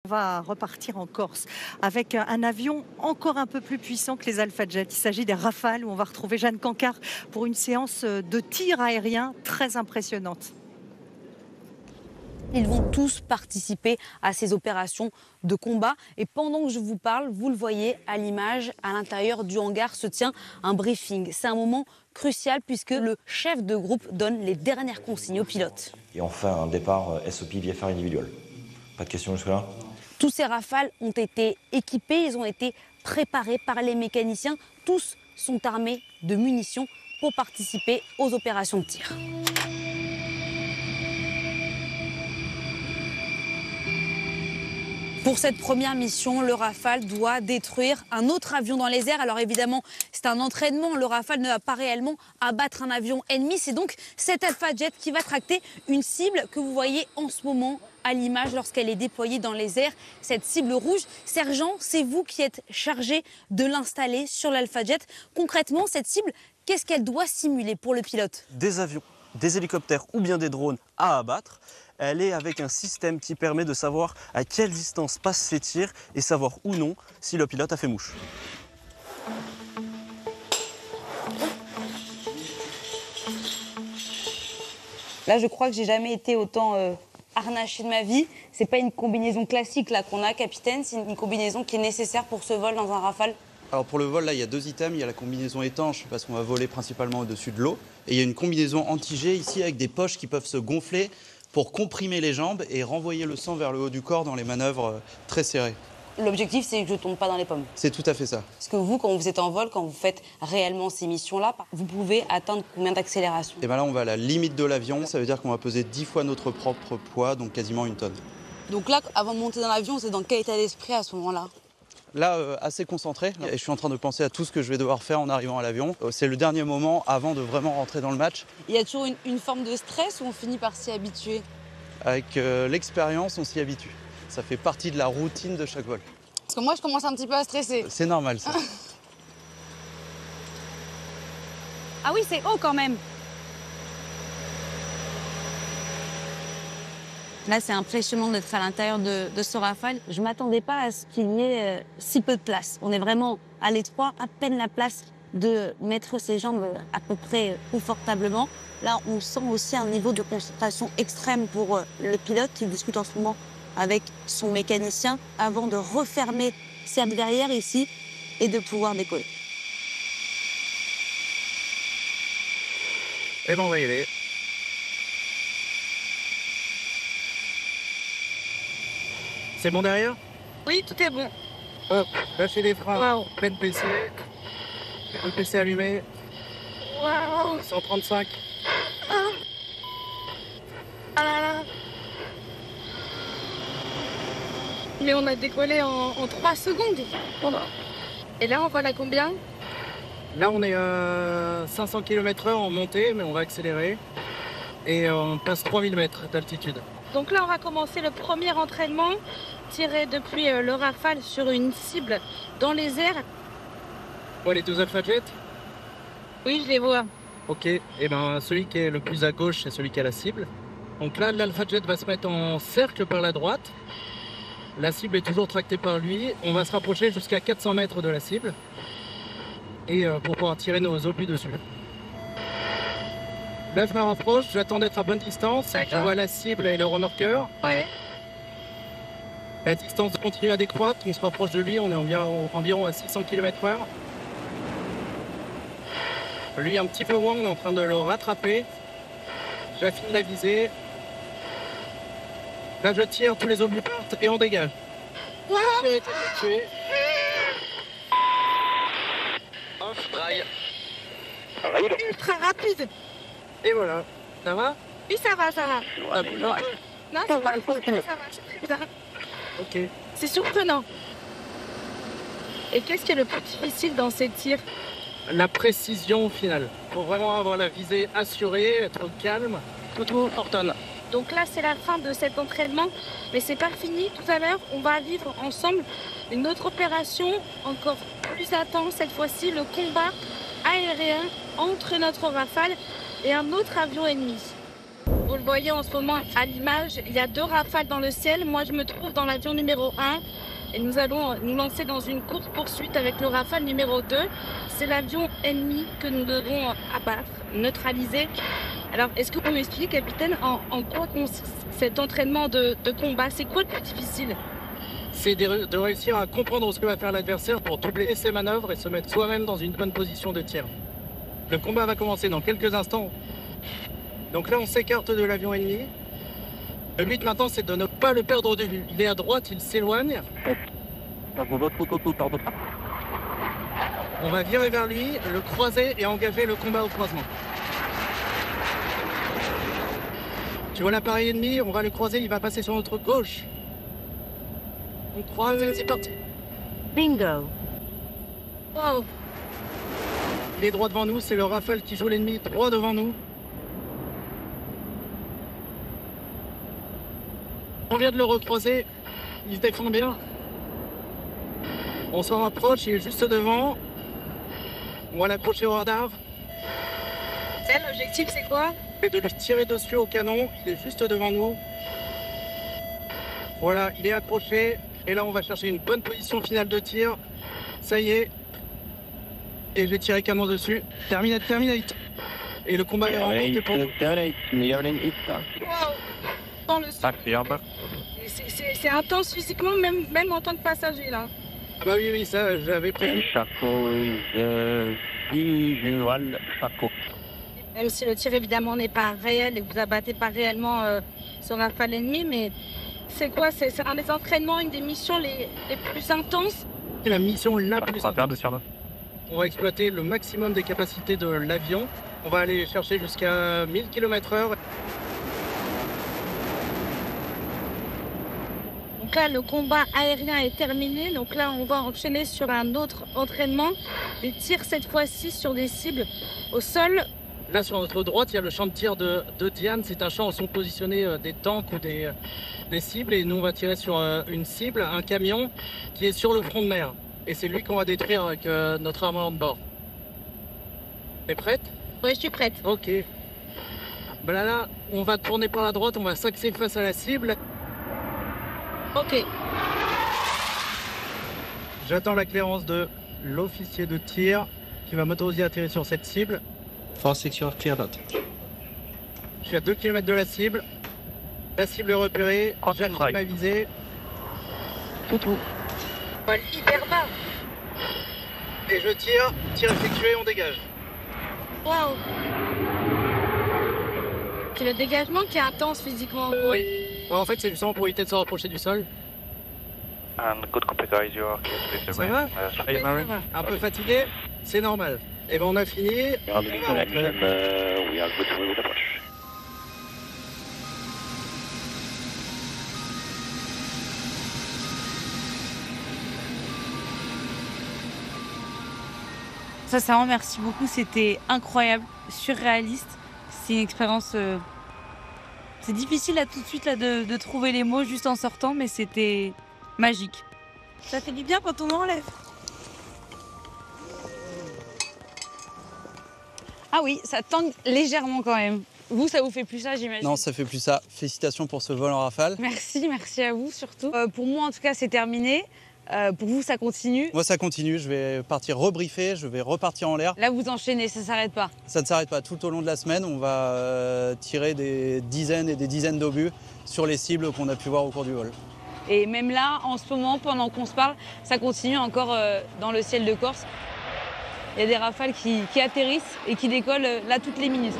On va repartir en Corse avec un avion encore un peu plus puissant que les Alpha Jet. Il s'agit des Rafales où on va retrouver Jeanne Cancard pour une séance de tir aérien très impressionnante. Ils vont tous participer à ces opérations de combat. Et pendant que je vous parle, vous le voyez à l'image, à l'intérieur du hangar se tient un briefing. C'est un moment crucial puisque le chef de groupe donne les dernières consignes aux pilotes. Et enfin, un départ SOP VFR individuel. Pas de questions jusque-là ? Tous ces Rafales ont été équipés, ils ont été préparés par les mécaniciens. Tous sont armés de munitions pour participer aux opérations de tir. Pour cette première mission, le Rafale doit détruire un autre avion dans les airs. Alors évidemment, c'est un entraînement. Le Rafale ne va pas réellement abattre un avion ennemi. C'est donc cet Alpha Jet qui va tracter une cible que vous voyez en ce moment à l'image lorsqu'elle est déployée dans les airs. Cette cible rouge, sergent, c'est vous qui êtes chargé de l'installer sur l'Alpha Jet. Concrètement, cette cible, qu'est-ce qu'elle doit simuler pour le pilote? Des avions, des hélicoptères ou bien des drones à abattre. Elle est avec un système qui permet de savoir à quelle distance passent ces tirs et savoir ou non si le pilote a fait mouche. Là, je crois que j'ai jamais été autant harnaché de ma vie. C'est pas une combinaison classique là qu'on a, capitaine. C'est une combinaison qui est nécessaire pour ce vol dans un Rafale. Alors pour le vol, là, il y a deux items. Il y a la combinaison étanche, parce qu'on va voler principalement au-dessus de l'eau. Et il y a une combinaison anti-jet ici, avec des poches qui peuvent se gonfler pour comprimer les jambes et renvoyer le sang vers le haut du corps dans les manœuvres très serrées. L'objectif, c'est que je ne tombe pas dans les pommes. C'est tout à fait ça. Parce que vous, quand vous êtes en vol, quand vous faites réellement ces missions-là, vous pouvez atteindre combien d'accélération? Et bien là, on va à la limite de l'avion. Ça veut dire qu'on va peser 10 fois notre propre poids, donc quasiment 1 tonne. Donc là, avant de monter dans l'avion, c'est dans quel état d'esprit à ce moment-là? Là, assez concentré. Et je suis en train de penser à tout ce que je vais devoir faire en arrivant à l'avion. C'est le dernier moment avant de vraiment rentrer dans le match. Il y a toujours une forme de stress ou on finit par s'y habituer? Avec l'expérience, on s'y habitue. Ça fait partie de la routine de chaque vol. Parce que moi, je commence un petit peu à stresser. C'est normal, ça. Ah oui, c'est haut quand même. Là, c'est impressionnant d'être à l'intérieur de ce Rafale. Je ne m'attendais pas à ce qu'il y ait si peu de place. On est vraiment à l'étroit, à peine la place de mettre ses jambes à peu près confortablement. Là, on sent aussi un niveau de concentration extrême pour le pilote qui discute en ce moment avec son mécanicien avant de refermer cette verrière ici et de pouvoir décoller. Et bon, on va y aller. C'est bon derrière? Oui, tout est bon. Hop, lâchez les freins, Wow. pleine PC. Le PC allumé, Waouh. 135. Ah là là. Mais on a décollé en 3 secondes. Et là, on vole à combien? Là, on est à 500 km/h en montée, mais on va accélérer. Et on passe 3000 mètres d'altitude. Donc là, on va commencer le premier entraînement tiré depuis le Rafale sur une cible dans les airs. Bon, les deux Alpha Jet? Oui, je les vois. Ok, et ben celui qui est le plus à gauche, c'est celui qui a la cible. Donc là, l'Alpha Jet va se mettre en cercle par la droite. La cible est toujours tractée par lui. On va se rapprocher jusqu'à 400 mètres de la cible. Et pour pouvoir tirer nos obus dessus. Là, je me rapproche, j'attends d'être à bonne distance. Je vois la cible et le remorqueur. Ouais. La distance continue à décroître, on se rapproche de lui, on est environ à 600 km/h. Lui un petit peu loin, on est en train de le rattraper. J'affine la visée. Là je tire, tous les obus partent et on dégage. J'ai été tué. Off, rail. Ultra rapide. Et voilà. Ça va? Oui, ça va, ça va. Ah, bon, là. Non, ça va, c'est très bien. Ok. C'est surprenant. Et qu'est-ce qui est le plus difficile dans ces tirs? La précision au final. Faut vraiment avoir la visée assurée, être calme. Tout ordonne. Donc là, c'est la fin de cet entraînement, mais c'est pas fini. Tout à l'heure, on va vivre ensemble une autre opération encore plus intense. Cette fois-ci, le combat aérien entre notre Rafale et un autre avion ennemi. Vous le voyez en ce moment à l'image, il y a 2 rafales dans le ciel. Moi, je me trouve dans l'avion numéro 1 et nous allons nous lancer dans une course-poursuite avec le Rafale numéro 2. C'est l'avion ennemi que nous devons abattre, neutraliser. Alors, est-ce que vous pouvez m'expliquer, capitaine, en quoi consiste cet entraînement de combat? C'est quoi le plus difficile? C'est de réussir à comprendre ce que va faire l'adversaire pour doubler ses manœuvres et se mettre soi-même dans une bonne position de tir. Le combat va commencer dans quelques instants. Donc là, on s'écarte de l'avion ennemi. Le but maintenant, c'est de ne pas le perdre de vue. Il est à droite, il s'éloigne. On va virer vers lui, le croiser et engager le combat au croisement. Tu vois l'appareil ennemi, on va le croiser, il va passer sur notre gauche. On croise et c'est parti. Bingo. Wow. Il est droit devant nous, c'est le Rafale qui joue l'ennemi droit devant nous. On vient de le recroiser, il se défend bien. On s'en rapproche, il est juste devant. On va l'approcher au radar. L'objectif, c'est quoi? Et de le tirer dessus au canon, il est juste devant nous. Voilà, il est accroché. Et là, on va chercher une bonne position finale de tir. Ça y est. Et j'ai tiré canon dessus. Terminate. Et le combat est remporté pour nous. Wow. Dans le c'est intense physiquement, même en tant que passager, là. Ah bah oui, ça, j'avais prévu. Même si le tir, évidemment, n'est pas réel et vous abattez pas réellement ce Rafale ennemi, mais c'est quoi? C'est un des entraînements, une des missions les plus intenses? C'est la mission la plus intense. On va exploiter le maximum des capacités de l'avion. On va aller chercher jusqu'à 1000 km/h. Donc là, le combat aérien est terminé. Donc là, on va enchaîner sur un autre entraînement. Des tirs cette fois-ci sur des cibles au sol. Là, sur notre droite, il y a le champ de tir de Diane. C'est un champ où sont positionnés des tanks ou des cibles. Et nous, on va tirer sur une cible, un camion qui est sur le front de mer. Et c'est lui qu'on va détruire avec notre armement de bord. T'es prête? Oui, je suis prête. Ok. Ben là, on va tourner par la droite, on va s'axer face à la cible. Ok. J'attends la clairance de l'officier de tir qui va m'autoriser à tirer sur cette cible. Fast secure clear that. Je suis à 2 km de la cible. La cible est repérée. J'active ma visée. Tout. Hyper bas. Et je tire. Tir effectué, on dégage. Waouh. C'est le dégagement qui est intense physiquement. Oui. En fait, c'est justement pour éviter de se rapprocher du sol. Ça va? Un peu fatigué? C'est normal. Et ben on a fini. Sincèrement, merci beaucoup. C'était incroyable, surréaliste. C'est une expérience... C'est difficile là tout de suite là, de trouver les mots juste en sortant, mais c'était magique. Ça fait du bien quand on enlève. Ah oui, ça tangue légèrement quand même. Vous, ça vous fait plus ça, j'imagine? Non, ça fait plus ça. Félicitations pour ce vol en Rafale. Merci à vous surtout. Pour moi, en tout cas, c'est terminé. Pour vous, ça continue? Moi, ça continue. Je vais partir rebriefer, je vais repartir en l'air. Là, vous enchaînez, ça s'arrête pas? Ça ne s'arrête pas. Tout au long de la semaine, on va tirer des dizaines et des dizaines d'obus sur les cibles qu'on a pu voir au cours du vol. Et même là, en ce moment, pendant qu'on se parle, ça continue encore dans le ciel de Corse. Il y a des rafales qui atterrissent et qui décollent là toutes les minutes.